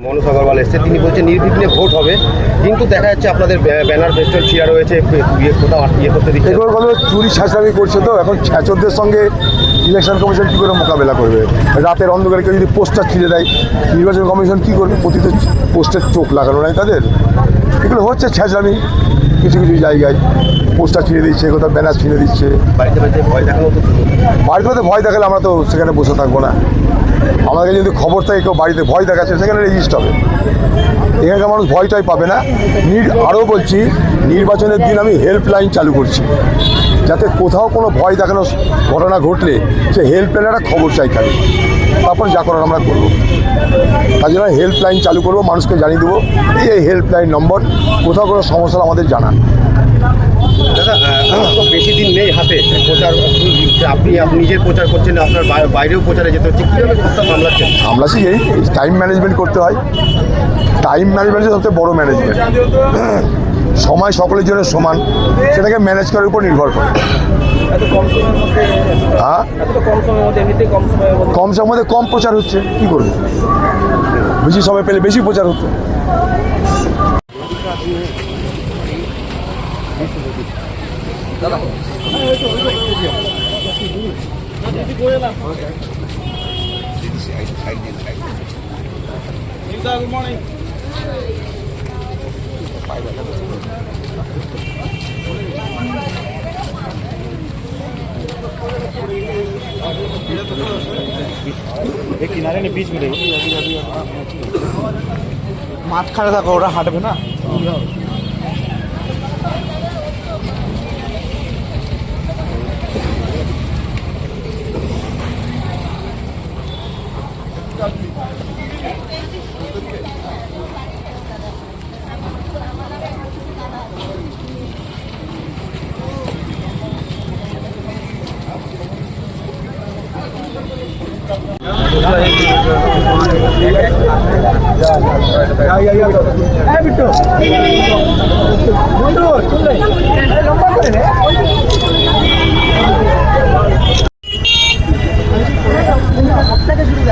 মনোজ আগরওয়াল এসছে, তিনি বলছেন নির্বিঘ্নে ভোট হবে, কিন্তু দেখা যাচ্ছে আপনাদের ব্যানার ফেস্টুয়াল ছিঁড়া রয়েছে, কোথাও করতে দিচ্ছে। এগুলো কোনো চুরি ছাঁচড়ামি করছে, তো এখন ছ্যাচরদের সঙ্গে ইলেকশন কমিশন কী করে মোকাবেলা করবে? রাতের অন্ধকারে কেউ যদি পোস্টার ছিঁড়ে দেয়, নির্বাচন কমিশন কী করবে? প্রতিটা পোস্টের চোখ লাগানো নাই তাদের। এগুলো হচ্ছে ছ্যাচড়ামি, কিছু কিছু জায়গায় পোস্টার ছিঁড়ে দিচ্ছে, কোথাও ব্যানার ছিঁড়ে দিচ্ছে। বাড়িতে বাড়িতে ভয় দেখানো তো বাড়িতে ভয় দেখালে আমরা তো সেখানে বসে থাকবো না। আমাদের যদি খবর থাকে কেউ বাড়িতে ভয় দেখাচ্ছে, সেখানে রেজিস্ট হবে। এখানকার মানুষ ভয়টাই পাবে না। আরও বলছি, নির্বাচনের দিন আমি হেল্পলাইন চালু করছি, যাতে কোথাও কোনো ভয় দেখানো ঘটনা ঘটলে সে হেল্পলাইনেরা খবর চাই খালি, তারপর যা করার আমরা করবো। তার জন্য হেল্পলাইন চালু করবো, মানুষকে জানিয়ে দেবো এই হেল্পলাইন নম্বর, কোথাও কোনো সমস্যা আমাদের জানান। দাদা, বেশি দিন নেই হাতে প্রচার, আপনি নিজের প্রচার করছেন, আপনার বাইরেও প্রচারে যেতে হচ্ছে, কীভাবে সবটা সামলাচ্ছেন? সামলাচ্ছি এই টাইম ম্যানেজমেন্ট করতে হয়। টাইম ম্যানেজমেন্টের সবচেয়ে বড় ম্যানেজমেন্ট। সময় সকলের জন্য সমান, সেটাকে ম্যানেজ করার উপর নির্ভর করে। হ্যাঁ, কম সময়ের মধ্যে কম প্রচার হচ্ছে, কী করবে? বেশি সময় পেলে বেশি প্রচার হতো। किनारे ने बीच में रही माथ खड़ा था ओरा हाटবে না।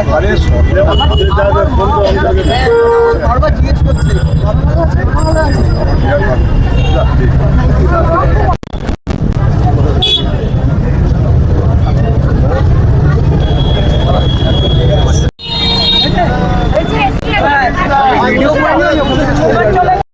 আরে